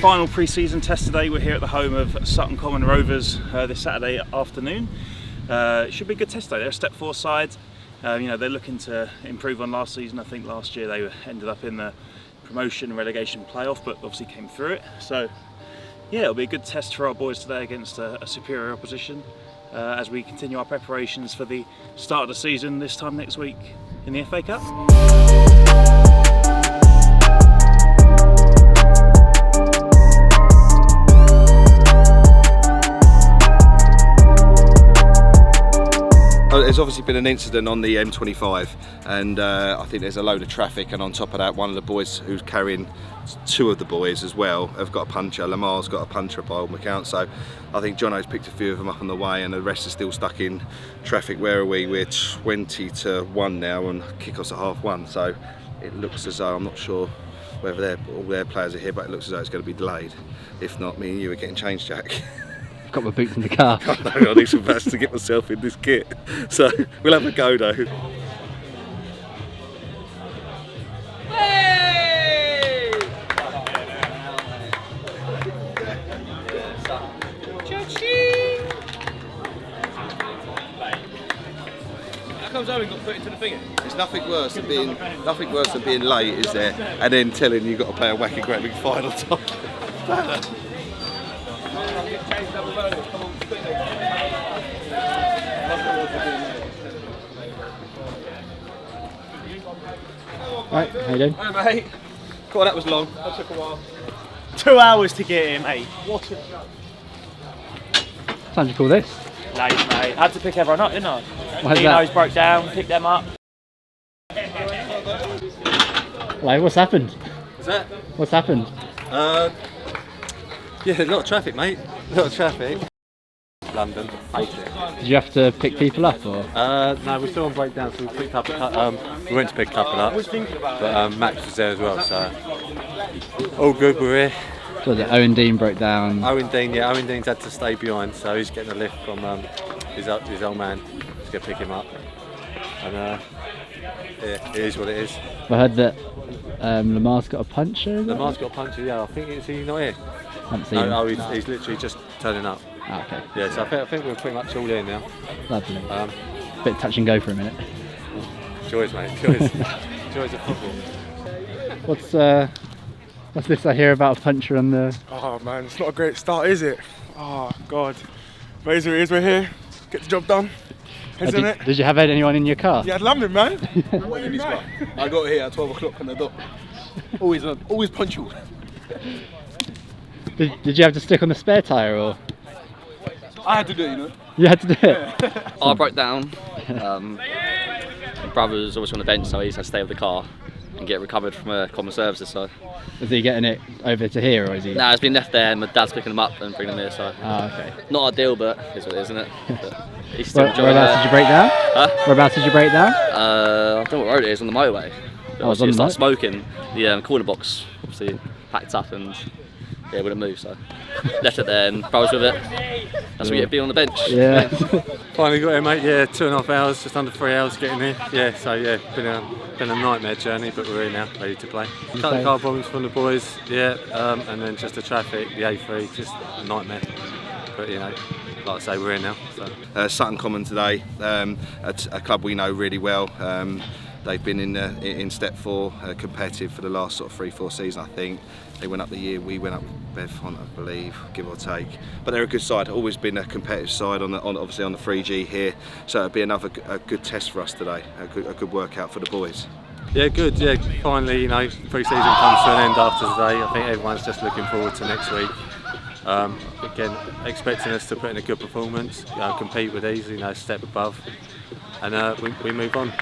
Final pre-season test today. We're here at the home of Sutton Common Rovers this Saturday afternoon. It should be a good test day. They're a Step 4 side. They're looking to improve on last season. I think last year they ended up in the promotion and relegation playoff, but obviously came through it. So yeah, it'll be a good test for our boys today against a superior opposition as we continue our preparations for the start of the season this time next week in the FA Cup. There's obviously been an incident on the M25 and I think there's a load of traffic, and on top of that one of the boys who's carrying, two of the boys as well, have got a puncher. Lamar's got a puncher by all accounts, so I think Jono's picked a few of them up on the way and the rest are still stuck in traffic. Where are we? We're 20 to 1 now and kick-off's at 1:30, so it looks as though, I'm not sure whether all their players are here, but it looks as though it's going to be delayed. If not, me and you are getting changed, Jack. Got my boots in the car. I need some bats to get myself in this kit. So we'll have a go though. Hey! How comes Owen got put into the finger? It's nothing worse than being late, is there? And then telling you got to play a wacky great big final top. Right, how you doing? Hi mate. God, that was long. That took a while. 2 hours to get here, mate. What a Time to call this. late, mate. Had to pick everyone up, didn't I? Why's Dino's that? broke down, picked them up. Like, what's happened? What's that? What's happened? Yeah, a lot of traffic, mate. A lot of traffic. London, hate it. Did you have to pick people up or? No, we're still on breakdown, so we picked up. We went to pick a couple up, but Max was there as well, so all good. We're here. So was it Owen Dean broke down? Owen Dean's had to stay behind, so he's getting a lift from his old man. He's gonna pick him up, and yeah, it is what it is. I heard that Lamar's got a puncher. Lamar's got a puncher. Yeah, I think is he not here? Haven't seen him. No, he's literally just turning up. Ah, okay. Yeah, so I think we're pretty much all in now. Lovely. Bit touch and go for a minute. Joys, mate. Joys. Joys of football. What's this I hear about a puncher on the? Oh man, it's not a great start, is it? Oh God. But it is, we're here. Get the job done. Isn't it? Did you have anyone in your car? Yeah, I'd London, man. I got here at 12 o'clock on the dot. Always punctual. Did you have to stick on the spare tyre or? I had to do it, you know. You had to do it? I broke down. My brother's always on the bench, so he used to stay with the car and get recovered from a common services. So. Is he getting it over to here or is he? Nah, it's been left there and my dad's picking them up and bringing them here. So. Oh, okay. Not ideal, but it's what it is, isn't it? But he's still Whereabouts did you break down? Huh? Whereabouts did you break down? I don't know what road it is, on the motorway. But Oh, it's on obviously it the started smoking. The cooler box obviously packed up and yeah, it wouldn't move, so left it there and browsed with it. That's what you get being on the bench. Yeah. Finally got here, mate. Yeah, 2.5 hours, just under 3 hours getting here. Yeah, so yeah, been a nightmare journey, but we're here now, ready to play. Couple of car problems from the boys, yeah, and then just the traffic, the A3, just a nightmare. But you know, like I say, we're here now. So. Sutton Common today, a club we know really well. They've been in Step 4 competitive for the last sort of 3-4 seasons, I think. They went up the year we went up Bev, I believe, give or take. But they're a good side. Always been a competitive side obviously on the 3G here. So it'll be a good test for us today. A good workout for the boys. Yeah, good. Yeah, finally, you know, pre-season comes to an end after today. I think everyone's just looking forward to next week. Again, expecting us to put in a good performance, compete with these, you know, step above, and we move on.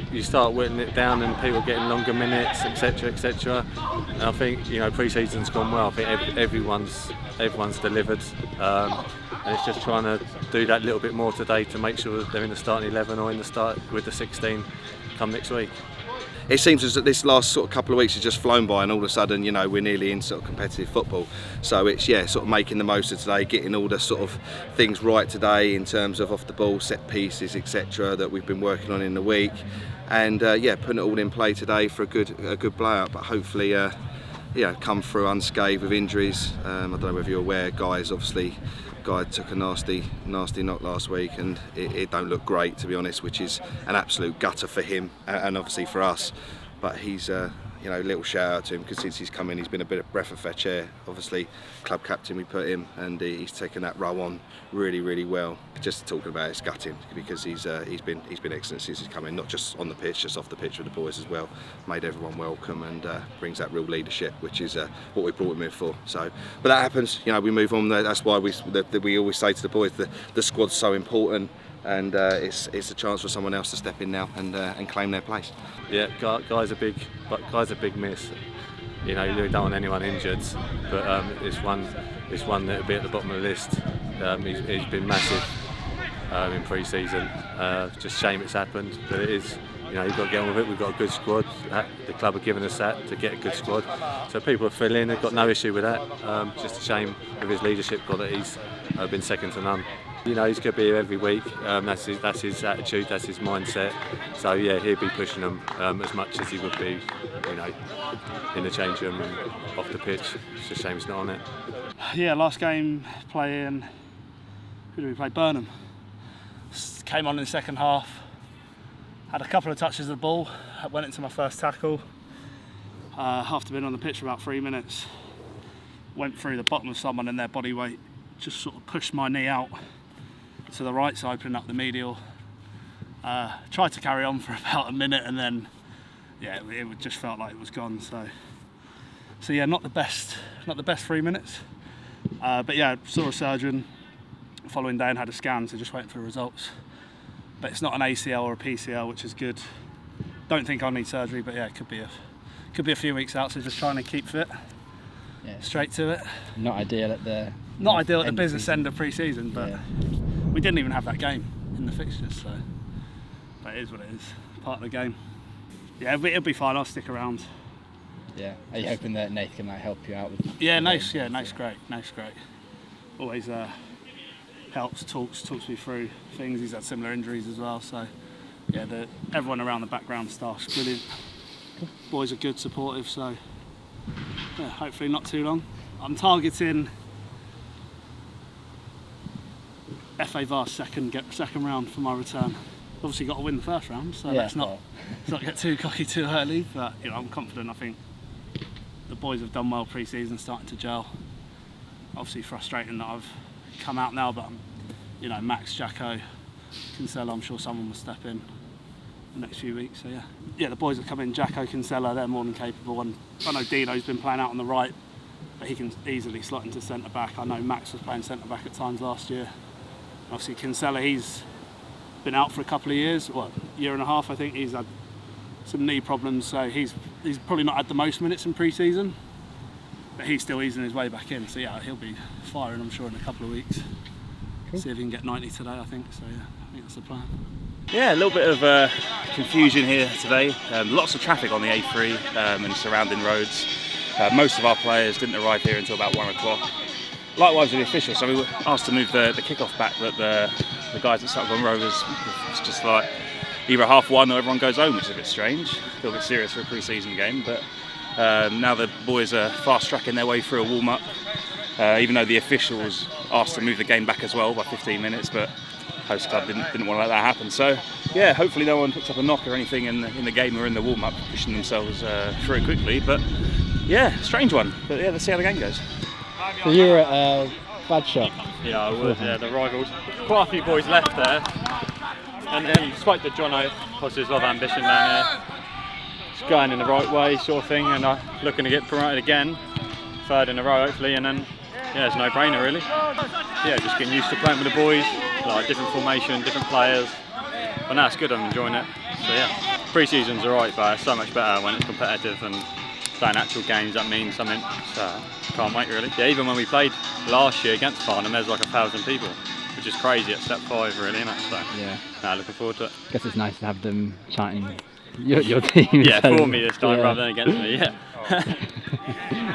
You start whittling it down, and people getting longer minutes, etc., etc. And I think, you know, pre-season's gone well. I think everyone's delivered, and it's just trying to do that little bit more today to make sure that they're in the starting 11 or in the start with the 16 come next week. It seems as that this last sort of couple of weeks has just flown by, and all of a sudden, you know, we're nearly in sort of competitive football. So it's sort of making the most of today, getting all the sort of things right today in terms of off the ball, set pieces, etc. that we've been working on in the week, and putting it all in play today for a good blowout. But hopefully come through unscathed with injuries. I don't know whether you're aware, Guy took a nasty knock last week, and it don't look great, to be honest, which is an absolute gutter for him and obviously for us. But he's little shout out to him, because since he's come in, he's been a bit of breath of fresh air. Obviously, club captain we put him, and he's taken that role on really well. Just talking about it's gutting, because he's been excellent since he's come in, not just on the pitch, just off the pitch with the boys as well. Made everyone welcome, and brings that real leadership, which is what we brought him in for. So, but that happens. We move on. That's why we always say to the boys the squad's so important. And it's a chance for someone else to step in now and claim their place. Yeah, Guy's a big miss. You don't want anyone injured, but it's one that'll be at the bottom of the list. He's been massive in pre-season. Just shame it's happened, but it is. You've got to get on with it. We've got a good squad. The club have given us that to get a good squad. So people are filling. They've got no issue with that. Just a shame with his leadership qualities. Been second to none. He's going to be here every week. That's his attitude. That's his mindset. So yeah, he'll be pushing them as much as he would be, in the change room and off the pitch. It's a shame he's not on it. Yeah, last game playing. Who did we play? Burnham. Came on in the second half. Had a couple of touches of the ball. Went into my first tackle. After being on the pitch for about 3 minutes, went through the bottom of someone and their body weight just sort of pushed my knee out to the right, so opening up the medial. Tried to carry on for about a minute, and then it just felt like it was gone. So yeah, not the best 3 minutes. But yeah, saw a surgeon following day and had a scan, so just waiting for the results. But it's not an ACL or a PCL, which is good. Don't think I'll need surgery, but yeah, it could be a few weeks out. So just trying to keep fit. Yeah. Straight to it. Not ideal at the business end of pre-season, but we didn't even have that game in the fixtures, so but it is what it is, part of the game. Yeah, it'll be fine. I'll stick around. Yeah. Are you hoping that Nate can help you out with? Nate's great. Always helps, talks me through things. He's had similar injuries as well, so yeah, everyone around the background staff's brilliant. Boys are good, supportive, so yeah, hopefully not too long. I'm targeting FA Vars second round for my return. Obviously got to win the first round, so let's not get too cocky too early, but I'm confident. I think the boys have done well pre-season, starting to gel. Obviously frustrating that I've come out now, but Max, Jacko, Kinsella, I'm sure someone will step in the next few weeks. So yeah, the boys have come in. Jacko, Kinsella, they're more than capable, and I know Dino's been playing out on the right, but he can easily slot into centre back. I know Max was playing centre back at times last year. Obviously Kinsella, he's been out for a couple of years, year and a half I think. He's had some knee problems, so he's probably not had the most minutes in pre-season, but he's still easing his way back in. So yeah, he'll be firing, I'm sure, in a couple of weeks. Cool. See if he can get 90 today, I think. So yeah, I think that's the plan. Yeah, a little bit of confusion here today. Lots of traffic on the A3 and surrounding roads. Most of our players didn't arrive here until about 1 o'clock. Likewise with the officials, so we were asked to move the kick-off back, but the guys at Sutton Rovers, it's just like either 1:30 or everyone goes home, which is a bit strange, a little bit serious for a pre-season game. But now the boys are fast-tracking their way through a warm-up, even though the officials asked to move the game back as well by 15 minutes, but host club didn't want to let that happen. So yeah, hopefully no one picks up a knock or anything in the game or in the warm-up, pushing themselves through it quickly. But yeah, strange one. But yeah, let's see how the game goes. So you're at Bad Shot? Yeah, I was. Yeah, the rivals. Quite a few boys left there, and then spoke to Jono. Obviously, there's a lot of ambition down here. It's going in the right way, sort of thing, and looking to get promoted again, third in a row hopefully, and then yeah, it's no brainer really. Yeah, just getting used to playing with the boys, like different formation, different players. But now it's good. I'm enjoying it. So yeah, pre-season's alright, but it's so much better when it's competitive and playing actual games. That means something. So can't wait really. Yeah, even when we played last year against Farnham, there's like 1,000 people, which is crazy at step 5 really, isn't it? So yeah, looking forward to it. I guess it's nice to have them chanting your team. Yeah, for me this time rather than against me. Yeah.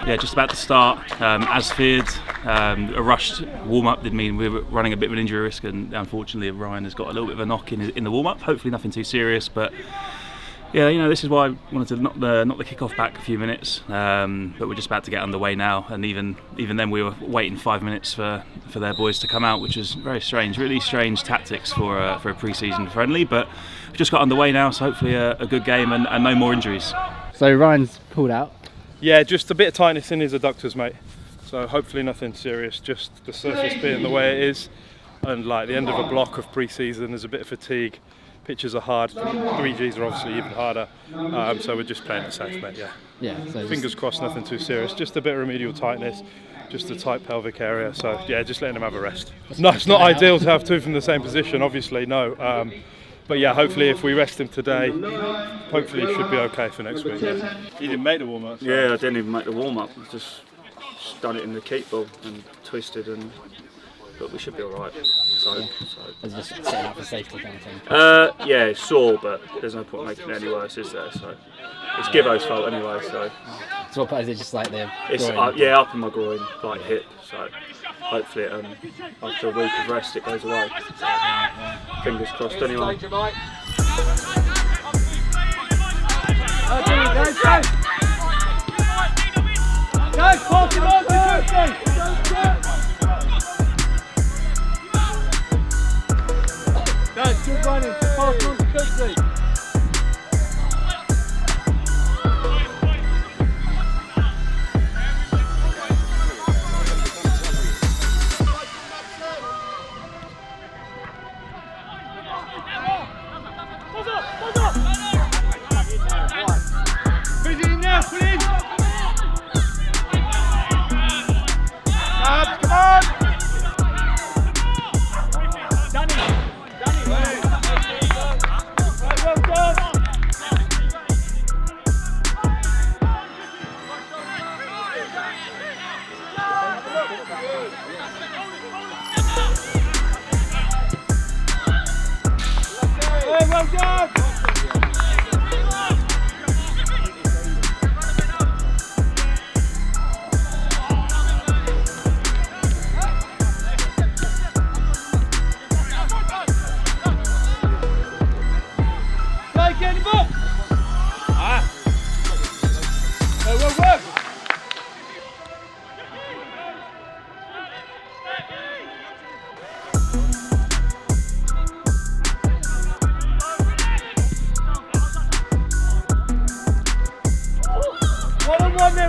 Yeah, just about to start. As feared, a rushed warm-up did mean we were running a bit of an injury risk, and unfortunately Ryan has got a little bit of a knock in the warm-up. Hopefully nothing too serious, but Yeah, this is why I wanted to knock the kick-off back a few minutes, but we're just about to get underway now, and even then we were waiting 5 minutes for their boys to come out, which is very strange, really strange tactics for a pre-season friendly. But we've just got underway now, so hopefully a good game and no more injuries. So Ryan's pulled out. Yeah, just a bit of tightness in his adductors, mate. So hopefully nothing serious, just the surface being the way it is, and like the end of a block of pre-season, there's a bit of fatigue. Pitches are hard, 3Gs are obviously even harder, so we're just playing it safe, mate, Yeah, so fingers crossed, nothing too serious, just a bit of remedial tightness, just a tight pelvic area, so yeah, just letting him have a rest. No, it's not ideal to have two from the same position, obviously, no, but yeah, hopefully if we rest him today, hopefully he should be okay for next week. Yeah. You didn't make the warm-up? So. Yeah, I didn't even make the warm-up, just done it in the keep ball and twisted, but we should be alright. So. It's just setting up for safety kind of thing. Yeah, it's sore, but there's no point making it any worse, is there? So it's Givo's fault anyway. So what part is it? Just like the it's up in my groin, like hip. So hopefully, after a week of rest, it goes away. So, fingers crossed. Anyway. That's good running, pass on to Cooksey.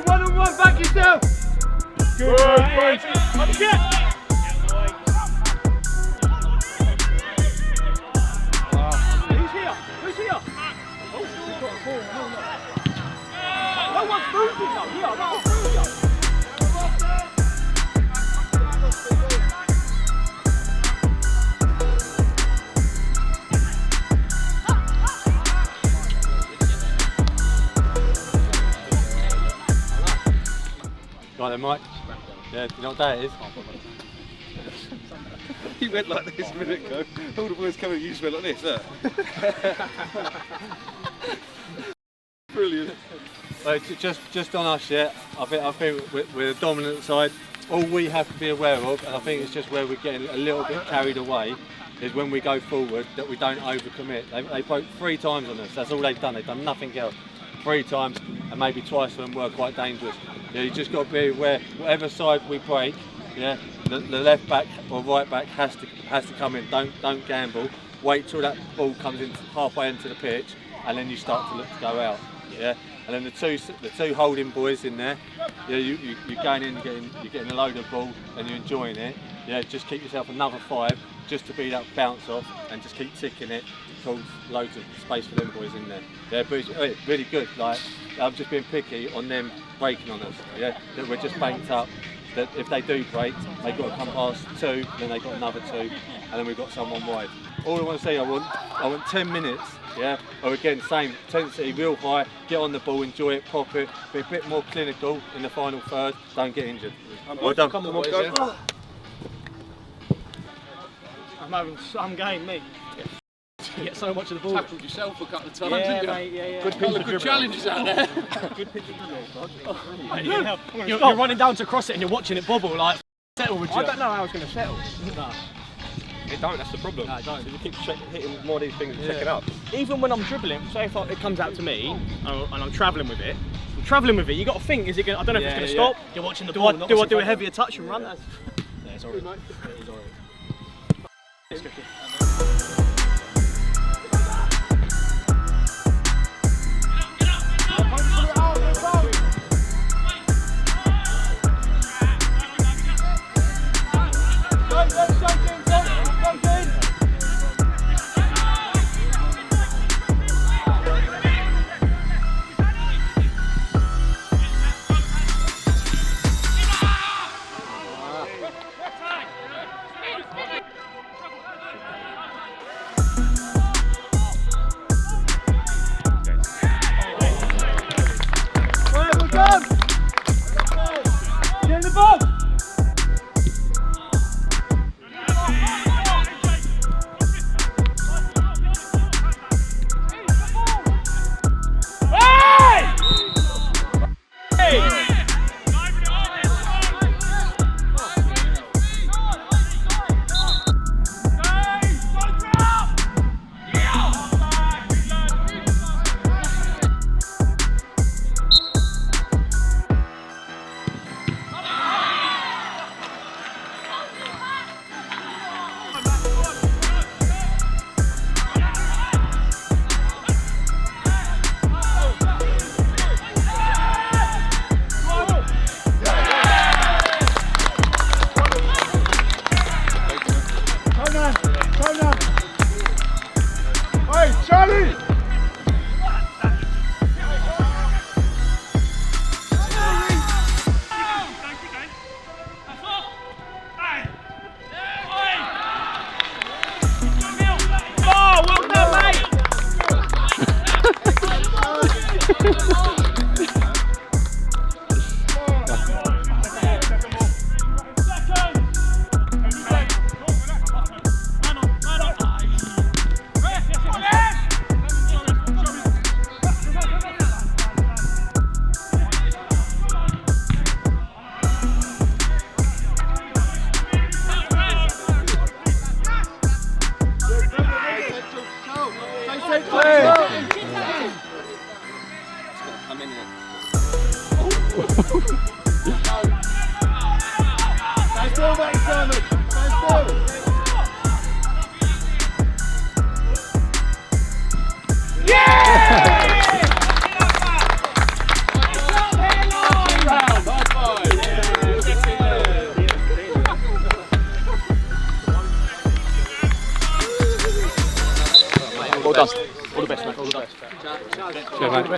One-on-one, back yourself! Good, boys! Who's here? Who's here? Oh, we've got a ball. No one's moving though, no one's moving. Right then, Mike. Yeah, you know what day it is? He went like this a minute ago. All the boys coming, you just went like this, look. Brilliant. Just on us, yeah. I think we're the dominant side. All we have to be aware of, and I think it's just where we're getting a little bit carried away, is when we go forward that we don't overcommit. They broke 3 times on us. That's all they've done. They've done nothing else. 3 times, and maybe twice of them were quite dangerous. Yeah, you just got to be aware. Whatever side we break, yeah, the left back or right back has to come in. Don't gamble. Wait till that ball comes in halfway into the pitch, and then you start to look to go out. Yeah, and then the two holding boys in there. Yeah, you're going in, you're getting a load of ball, and you're enjoying it. Yeah, just keep yourself another 5 just to be that bounce off, and just keep ticking it. Cause loads of space for them boys in there. Yeah, but it's really good. Like, I'm just being picky on them breaking on us. Yeah, that we're just banked up. That if they do break, they've got to come past 2, then they've got another 2, and then we've got someone wide. All I want to say, I want 10 minutes. Yeah, or again, same intensity, real high. Get on the ball, enjoy it, pop it. Be a bit more clinical in the final third. Don't get injured. Well done. Come on, boys, yeah. I'm having some game, mate. You get so much of the ball. Tackled yourself a couple of times, yeah, didn't you? mate, yeah. Good pitch of challenges out there. Good pitch of dribble. You're running down to cross it and you're watching it bobble like settle with you. I don't know how it's going to settle. No. It don't, that's the problem. No, it don't. So you keep hitting more of these things and checking up. Even when I'm dribbling, say if it comes out to me and I'm travelling with it, you got to think, is it going? I don't know if it's going to stop. You're watching the ball. Do I do a heavier touch and run? Yeah, it's alright. It's alright. Well done. All the best, mate. All the best. Cheers, mate.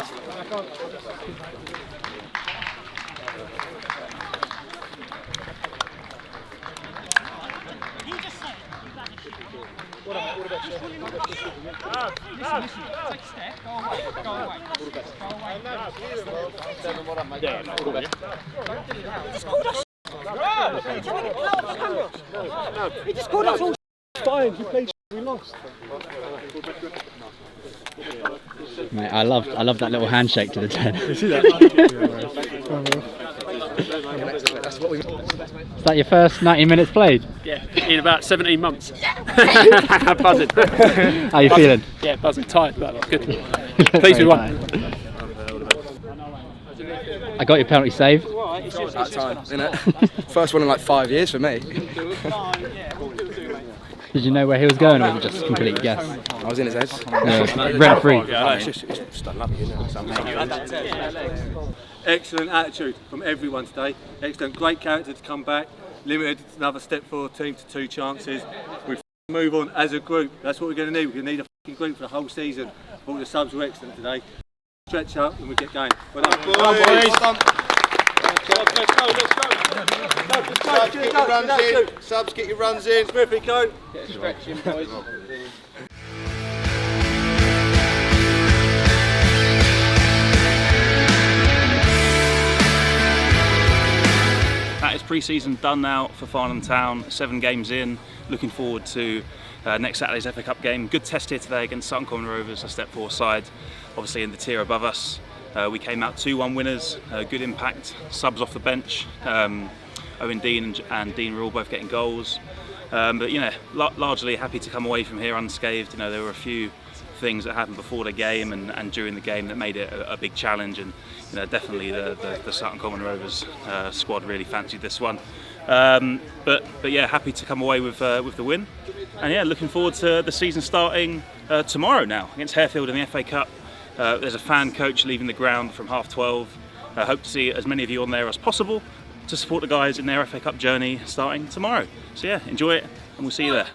He just called us all fine. You played. We lost. Mate, I love that little handshake to the 10. You see that? Is that your first 90 minutes played? Yeah, in about 17 months. Buzzing. How you feeling? Yeah, buzzing, tired, but good. Pleased we won. I got your penalty save. That time, innit? First one in like 5 years for me. Did you know where he was going, or was it just a complete guess? I was in his head. Yeah. Rent free. Yeah, it's just unlucky, isn't it? Excellent attitude from everyone today. Excellent, great character to come back. Limited another step forward team to 2 chances. We move on as a group. That's what we're going to need. We're going to need a group for the whole season. All the subs were excellent today. Stretch up and we get going. Well done, boys. Well done. Subs, get your runs in. Subs, get your runs in. Smithy, go. Get a stretch in, boys. That is pre-season done now for Farnham Town. 7 games in. Looking forward to next Saturday's FA Cup game. Good test here today against Sutton Common Rovers, a step 4 side, obviously in the tier above us. We came out 2-1 winners, good impact, subs off the bench. Owen Dean and Dean were all both getting goals. But you know, largely happy to come away from here unscathed. You know, there were a few things that happened before the game and during the game that made it a big challenge, and you know, definitely the Sutton Common Rovers squad really fancied this one. But yeah, happy to come away with the win, and yeah, looking forward to the season starting tomorrow now against Harefield in the FA Cup. There's a fan coach leaving the ground from 12:30. I hope to see as many of you on there as possible to support the guys in their FA Cup journey starting tomorrow. So yeah, enjoy it, and we'll see you there.